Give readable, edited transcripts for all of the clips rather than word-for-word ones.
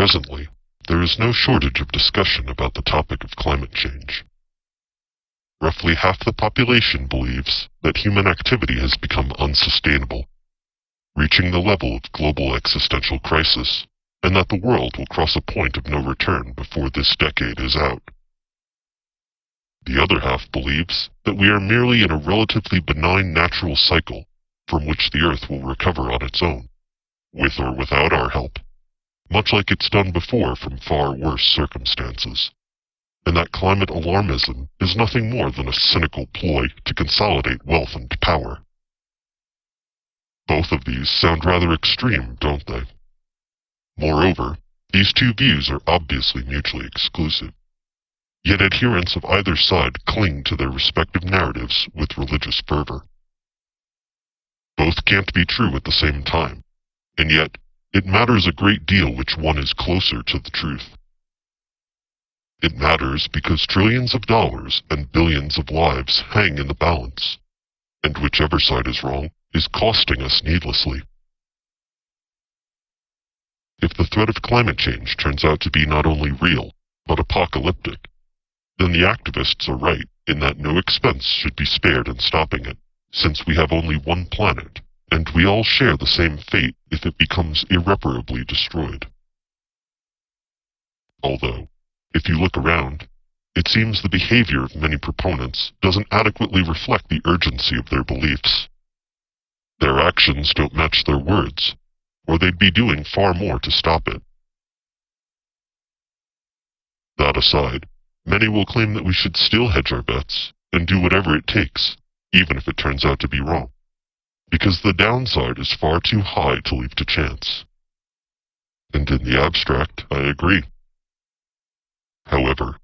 Presently, there is no shortage of discussion about the topic of climate change. Roughly half the population believes that human activity has become unsustainable, reaching the level of global existential crisis, and that the world will cross a point of no return before this decade is out. The other half believes that we are merely in a relatively benign natural cycle from which the Earth will recover on its own, with or without our help, much like it's done before from far worse circumstances, and that climate alarmism is nothing more than a cynical ploy to consolidate wealth and power. Both of these sound rather extreme, don't they? Moreover, these two views are obviously mutually exclusive, yet adherents of either side cling to their respective narratives with religious fervor. Both can't be true at the same time, and yet it matters a great deal which one is closer to the truth. It matters because trillions of dollars and billions of lives hang in the balance, and whichever side is wrong is costing us needlessly. If the threat of climate change turns out to be not only real, but apocalyptic, then the activists are right in that no expense should be spared in stopping it, since we have only one planet, and we all share the same fate if it becomes irreparably destroyed. Although, if you look around, it seems the behavior of many proponents doesn't adequately reflect the urgency of their beliefs. Their actions don't match their words, or they'd be doing far more to stop it. That aside, many will claim that we should still hedge our bets and do whatever it takes, even if it turns out to be wrong, because the downside is far too high to leave to chance. And in the abstract, I agree. However,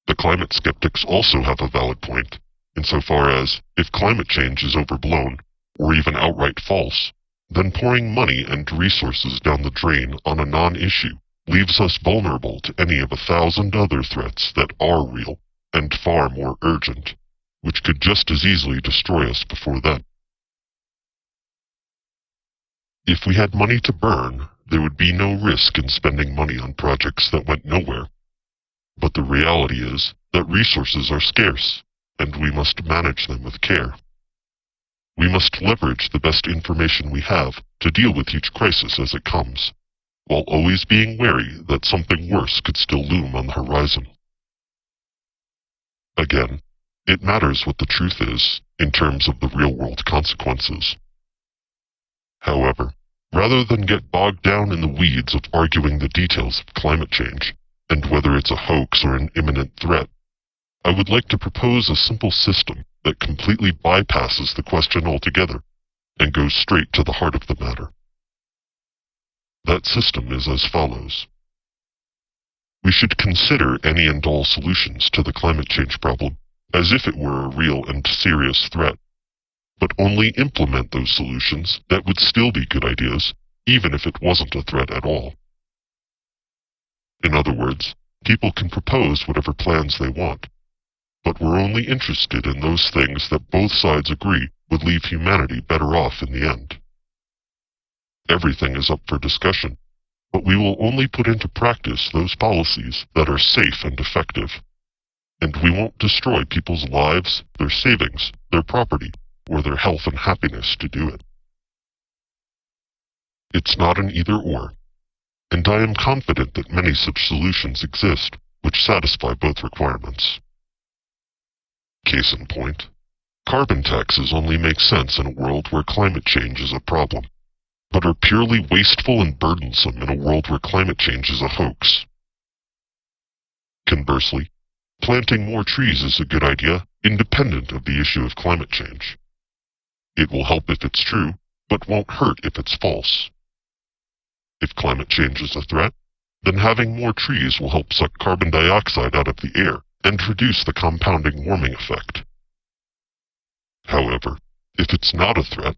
the climate skeptics also have a valid point, insofar as, if climate change is overblown, or even outright false, then pouring money and resources down the drain on a non-issue leaves us vulnerable to any of 1,000 other threats that are real and far more urgent, which could just as easily destroy us before then. If we had money to burn, there would be no risk in spending money on projects that went nowhere. But the reality is that resources are scarce, and we must manage them with care. We must leverage the best information we have to deal with each crisis as it comes, while always being wary that something worse could still loom on the horizon. Again, it matters what the truth is in terms of the real-world consequences. However, rather than get bogged down in the weeds of arguing the details of climate change, and whether it's a hoax or an imminent threat, I would like to propose a simple system that completely bypasses the question altogether and goes straight to the heart of the matter. That system is as follows. We should consider any and all solutions to the climate change problem as if it were a real and serious threat, but only implement those solutions that would still be good ideas, even if it wasn't a threat at all. In other words, people can propose whatever plans they want, but we're only interested in those things that both sides agree would leave humanity better off in the end. Everything is up for discussion, but we will only put into practice those policies that are safe and effective, and we won't destroy people's lives, their savings, their property, or their health and happiness to do it. It's not an either-or, and I am confident that many such solutions exist which satisfy both requirements. Case in point, carbon taxes only make sense in a world where climate change is a problem, but are purely wasteful and burdensome in a world where climate change is a hoax. Conversely, planting more trees is a good idea, independent of the issue of climate change. It will help if it's true, but won't hurt if it's false. If climate change is a threat, then having more trees will help suck carbon dioxide out of the air and reduce the compounding warming effect. However, if it's not a threat,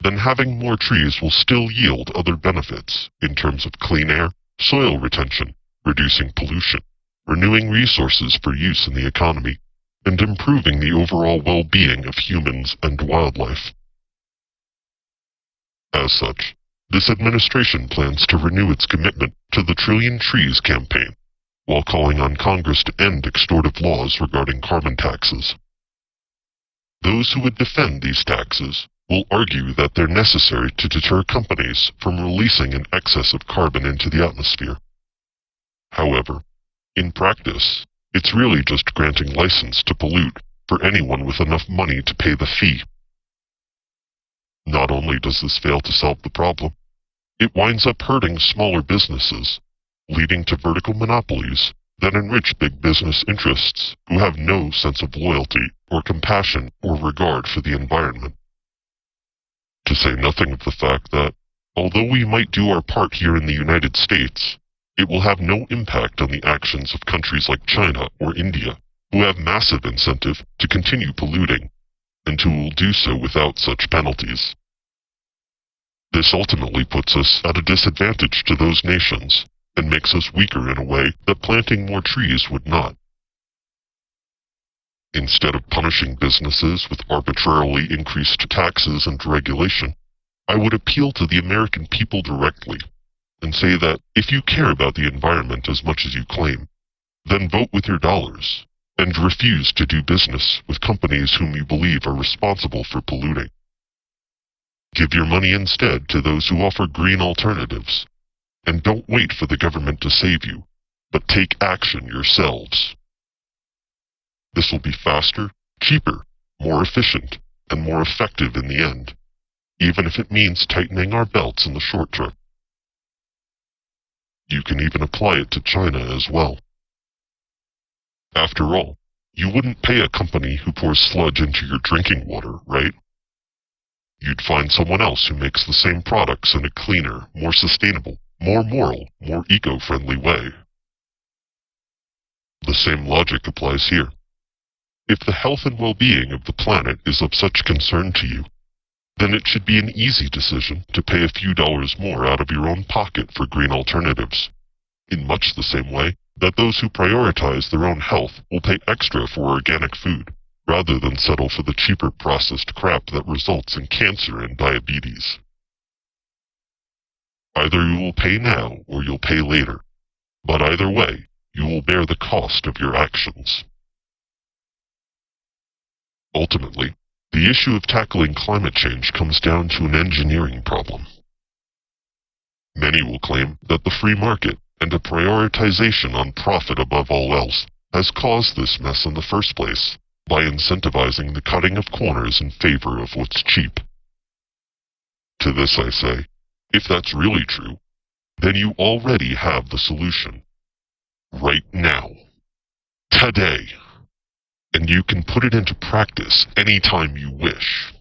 then having more trees will still yield other benefits in terms of clean air, soil retention, reducing pollution, renewing resources for use in the economy, and improving the overall well-being of humans and wildlife. As such, this administration plans to renew its commitment to the Trillion Trees campaign, while calling on Congress to end extortive laws regarding carbon taxes. Those who would defend these taxes will argue that they're necessary to deter companies from releasing an excess of carbon into the atmosphere. However, in practice, it's really just granting license to pollute for anyone with enough money to pay the fee. Not only does this fail to solve the problem, it winds up hurting smaller businesses, leading to vertical monopolies that enrich big business interests who have no sense of loyalty or compassion or regard for the environment. To say nothing of the fact that, although we might do our part here in the United States, it will have no impact on the actions of countries like China or India, who have massive incentive to continue polluting, and who will do so without such penalties. This ultimately puts us at a disadvantage to those nations, and makes us weaker in a way that planting more trees would not. Instead of punishing businesses with arbitrarily increased taxes and regulation, I would appeal to the American people directly, and say that if you care about the environment as much as you claim, then vote with your dollars, and refuse to do business with companies whom you believe are responsible for polluting. Give your money instead to those who offer green alternatives, and don't wait for the government to save you, but take action yourselves. This will be faster, cheaper, more efficient, and more effective in the end, even if it means tightening our belts in the short term. You can even apply it to China as well. After all, you wouldn't pay a company who pours sludge into your drinking water, right? You'd find someone else who makes the same products in a cleaner, more sustainable, more moral, more eco-friendly way. The same logic applies here. If the health and well-being of the planet is of such concern to you, then it should be an easy decision to pay a few dollars more out of your own pocket for green alternatives, in much the same way that those who prioritize their own health will pay extra for organic food, rather than settle for the cheaper processed crap that results in cancer and diabetes. Either you will pay now or you'll pay later, but either way, you will bear the cost of your actions. Ultimately, the issue of tackling climate change comes down to an engineering problem. Many will claim that the free market and a prioritization on profit above all else has caused this mess in the first place by incentivizing the cutting of corners in favor of what's cheap. To this I say, if that's really true, then you already have the solution. Right now. Today. And you can put it into practice anytime you wish.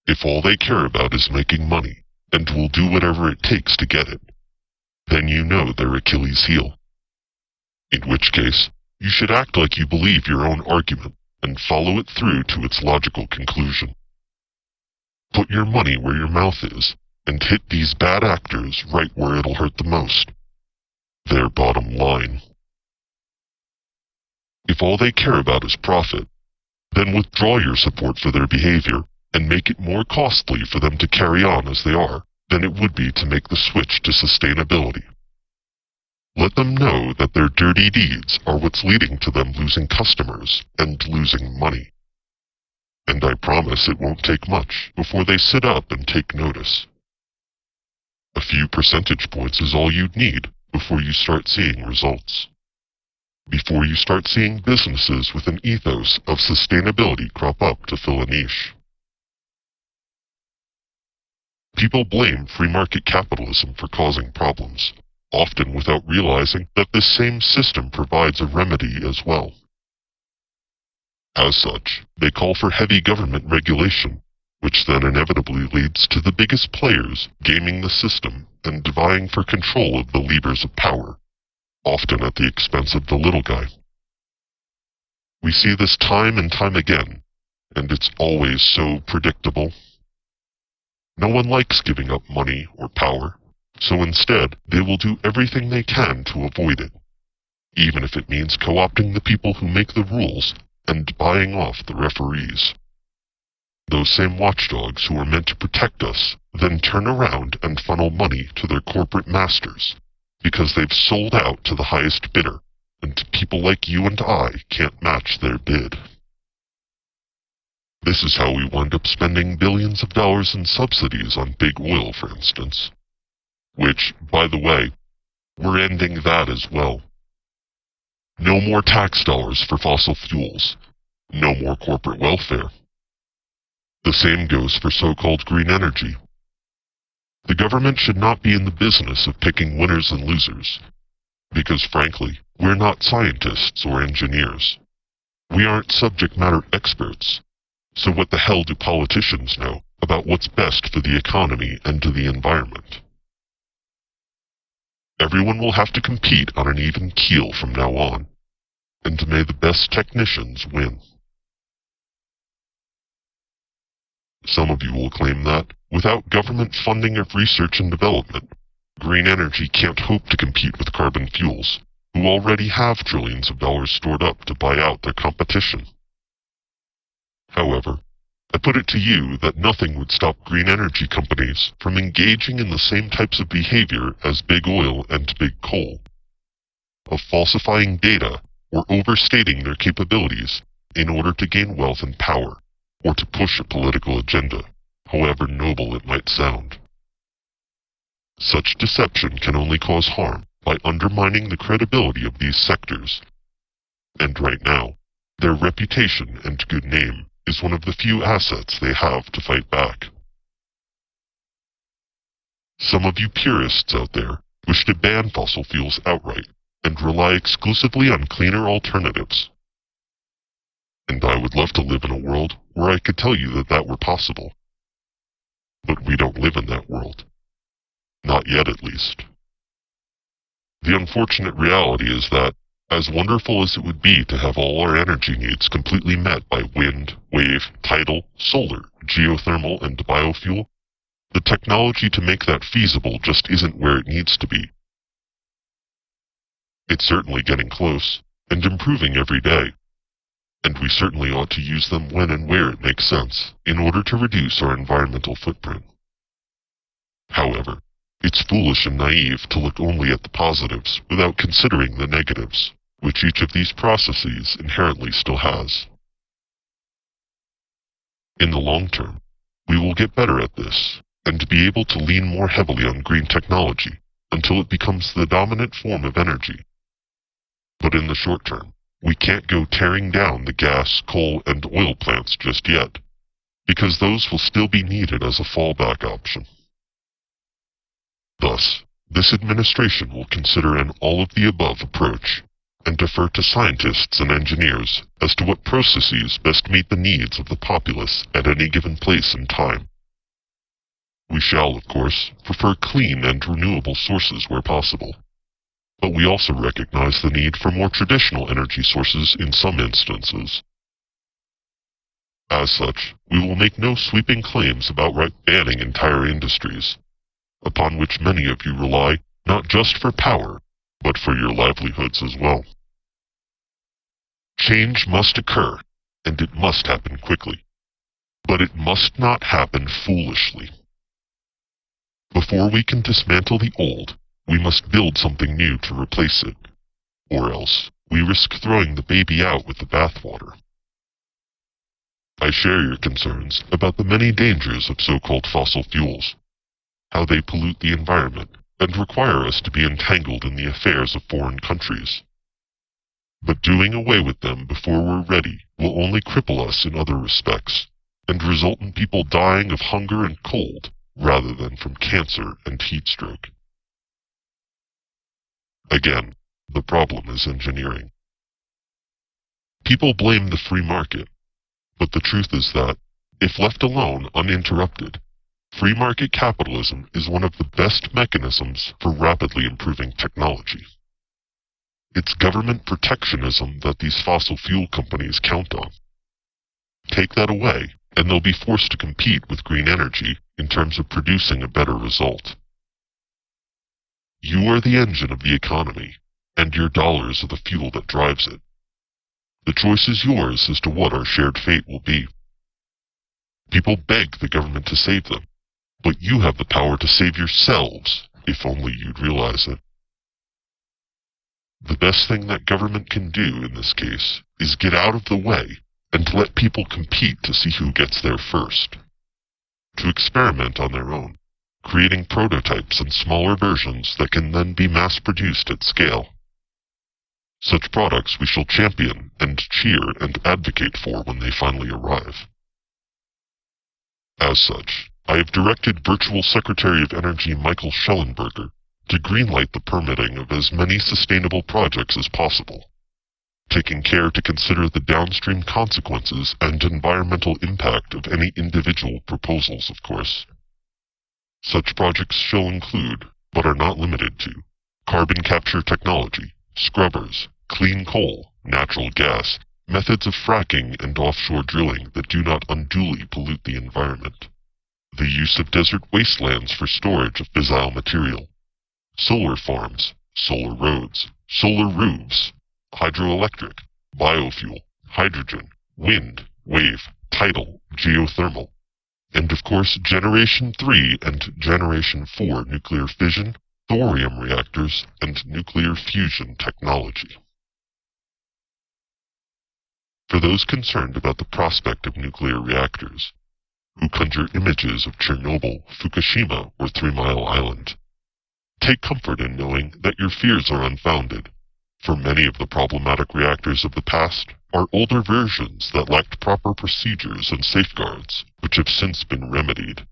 If all they care about is making money, and will do whatever it takes to get it, then you know their Achilles heel. In which case, you should act like you believe your own argument, and follow it through to its logical conclusion. Put your money where your mouth is, and hit these bad actors right where it'll hurt the most. Their bottom line. If all they care about is profit, then withdraw your support for their behavior and make it more costly for them to carry on as they are than it would be to make the switch to sustainability. Let them know that their dirty deeds are what's leading to them losing customers and losing money. And I promise it won't take much before they sit up and take notice. A few percentage points is all you'd need before you start seeing results. Before you start seeing businesses with an ethos of sustainability crop up to fill a niche. People blame free market capitalism for causing problems, often without realizing that this same system provides a remedy as well. As such, they call for heavy government regulation, which then inevitably leads to the biggest players gaming the system and vying for control of the levers of power, often at the expense of the little guy. We see this time and time again, and it's always so predictable. No one likes giving up money or power, so instead they will do everything they can to avoid it, even if it means co-opting the people who make the rules and buying off the referees. Those same watchdogs who are meant to protect us then turn around and funnel money to their corporate masters, because they've sold out to the highest bidder, and people like you and I can't match their bid. This is how we wind up spending billions of dollars in subsidies on big oil, for instance. Which, by the way, we're ending that as well. No more tax dollars for fossil fuels. No more corporate welfare. The same goes for so-called green energy. The government should not be in the business of picking winners and losers, because frankly, we're not scientists or engineers. We aren't subject matter experts, so what the hell do politicians know about what's best for the economy and to the environment? Everyone will have to compete on an even keel from now on, and may the best technicians win. Some of you will claim that, without government funding of research and development, green energy can't hope to compete with carbon fuels, who already have trillions of dollars stored up to buy out their competition. However, I put it to you that nothing would stop green energy companies from engaging in the same types of behavior as big oil and big coal, of falsifying data or overstating their capabilities in order to gain wealth and power, or to push a political agenda, however noble it might sound. Such deception can only cause harm by undermining the credibility of these sectors, and right now, their reputation and good name is one of the few assets they have to fight back. Some of you purists out there wish to ban fossil fuels outright and rely exclusively on cleaner alternatives. And I would love to live in a world where I could tell you that that were possible. But we don't live in that world. Not yet, at least. The unfortunate reality is that, as wonderful as it would be to have all our energy needs completely met by wind, wave, tidal, solar, geothermal, and biofuel, the technology to make that feasible just isn't where it needs to be. It's certainly getting close, and improving every day, and we certainly ought to use them when and where it makes sense, in order to reduce our environmental footprint. However, it's foolish and naive to look only at the positives without considering the negatives, which each of these processes inherently still has. In the long term, we will get better at this, and be able to lean more heavily on green technology until it becomes the dominant form of energy. But in the short term, we can't go tearing down the gas, coal, and oil plants just yet, because those will still be needed as a fallback option. Thus, this administration will consider an all-of-the-above approach, and defer to scientists and engineers as to what processes best meet the needs of the populace at any given place and time. We shall, of course, prefer clean and renewable sources where possible, but we also recognize the need for more traditional energy sources in some instances. As such, we will make no sweeping claims about banning entire industries, upon which many of you rely not just for power, but for your livelihoods as well. Change must occur, and it must happen quickly, but it must not happen foolishly. Before we can dismantle the old, we must build something new to replace it, or else we risk throwing the baby out with the bathwater. I share your concerns about the many dangers of so-called fossil fuels, how they pollute the environment and require us to be entangled in the affairs of foreign countries. But doing away with them before we're ready will only cripple us in other respects, and result in people dying of hunger and cold rather than from cancer and heat stroke. Again, the problem is engineering. People blame the free market, but the truth is that, if left alone uninterrupted, free market capitalism is one of the best mechanisms for rapidly improving technology. It's government protectionism that these fossil fuel companies count on. Take that away, and they'll be forced to compete with green energy in terms of producing a better result. You are the engine of the economy, and your dollars are the fuel that drives it. The choice is yours as to what our shared fate will be. People beg the government to save them, but you have the power to save yourselves, if only you'd realize it. The best thing that government can do in this case is get out of the way and let people compete to see who gets there first. To experiment on their own, creating prototypes and smaller versions that can then be mass-produced at scale. Such products we shall champion and cheer and advocate for when they finally arrive. As such, I have directed Virtual Secretary of Energy Michael Schellenberger to greenlight the permitting of as many sustainable projects as possible, taking care to consider the downstream consequences and environmental impact of any individual proposals, of course. Such projects shall include, but are not limited to, carbon capture technology, scrubbers, clean coal, natural gas, methods of fracking and offshore drilling that do not unduly pollute the environment, the use of desert wastelands for storage of fissile material, solar farms, solar roads, solar roofs, hydroelectric, biofuel, hydrogen, wind, wave, tidal, geothermal, and of course Generation 3 and Generation 4 nuclear fission, thorium reactors, and nuclear fusion technology. For those concerned about the prospect of nuclear reactors, who conjure images of Chernobyl, Fukushima, or 3 Mile Island, take comfort in knowing that your fears are unfounded, for many of the problematic reactors of the past are older versions that lacked proper procedures and safeguards, which have since been remedied.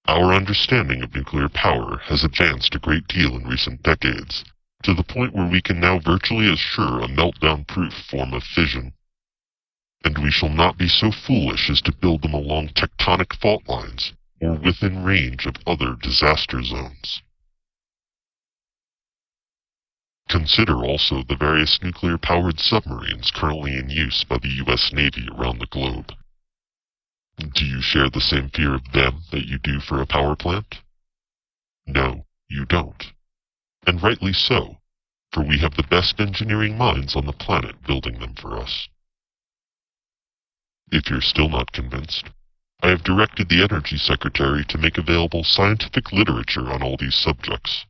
Our understanding of nuclear power has advanced a great deal in recent decades, to the point where we can now virtually assure a meltdown-proof form of fission. And we shall not be so foolish as to build them along tectonic fault lines, or within range of other disaster zones. Consider also the various nuclear-powered submarines currently in use by the U.S. Navy around the globe. Do you share the same fear of them that you do for a power plant? No, you don't. And rightly so, for we have the best engineering minds on the planet building them for us. If you're still not convinced, I have directed the Energy Secretary to make available scientific literature on all these subjects,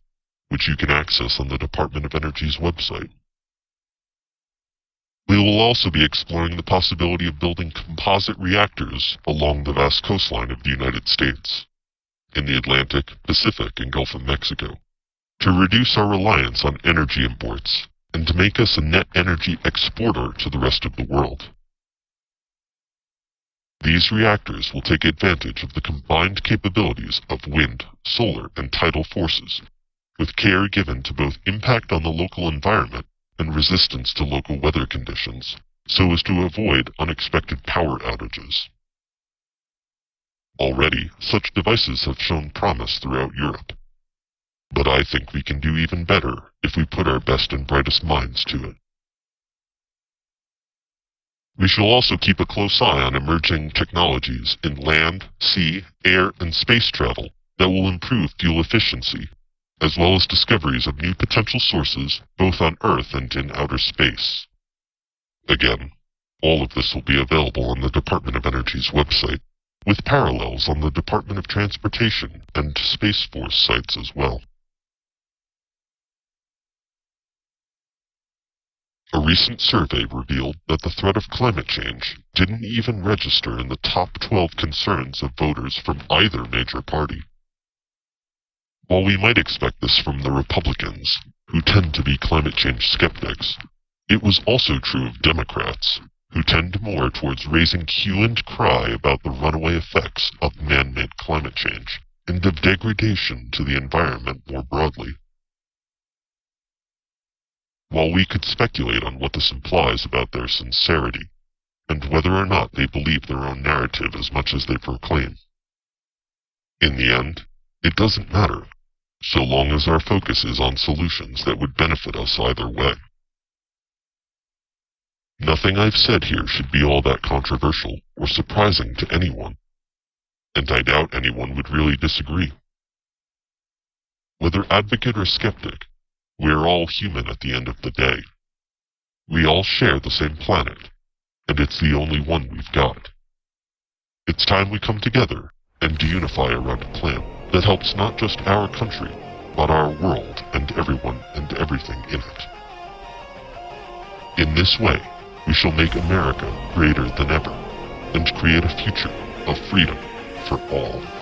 which you can access on the Department of Energy's website. We will also be exploring the possibility of building composite reactors along the vast coastline of the United States, in the Atlantic, Pacific, and Gulf of Mexico, to reduce our reliance on energy imports and to make us a net energy exporter to the rest of the world. These reactors will take advantage of the combined capabilities of wind, solar, and tidal forces, with care given to both impact on the local environment and resistance to local weather conditions, so as to avoid unexpected power outages. Already, such devices have shown promise throughout Europe, but I think we can do even better if we put our best and brightest minds to it. We shall also keep a close eye on emerging technologies in land, sea, air, and space travel that will improve fuel efficiency, as well as discoveries of new potential sources both on Earth and in outer space. Again, all of this will be available on the Department of Energy's website, with parallels on the Department of Transportation and Space Force sites as well. A recent survey revealed that the threat of climate change didn't even register in the top 12 concerns of voters from either major party. While we might expect this from the Republicans, who tend to be climate change skeptics, it was also true of Democrats, who tend more towards raising hue and cry about the runaway effects of man-made climate change and of degradation to the environment more broadly. While we could speculate on what this implies about their sincerity, and whether or not they believe their own narrative as much as they proclaim, in the end, it doesn't matter, so long as our focus is on solutions that would benefit us either way. Nothing I've said here should be all that controversial or surprising to anyone, and I doubt anyone would really disagree. Whether advocate or skeptic, we're all human at the end of the day. We all share the same planet, and it's the only one we've got. It's time we come together and unify around a plan that helps not just our country, but our world and everyone and everything in it. In this way, we shall make America greater than ever, and create a future of freedom for all.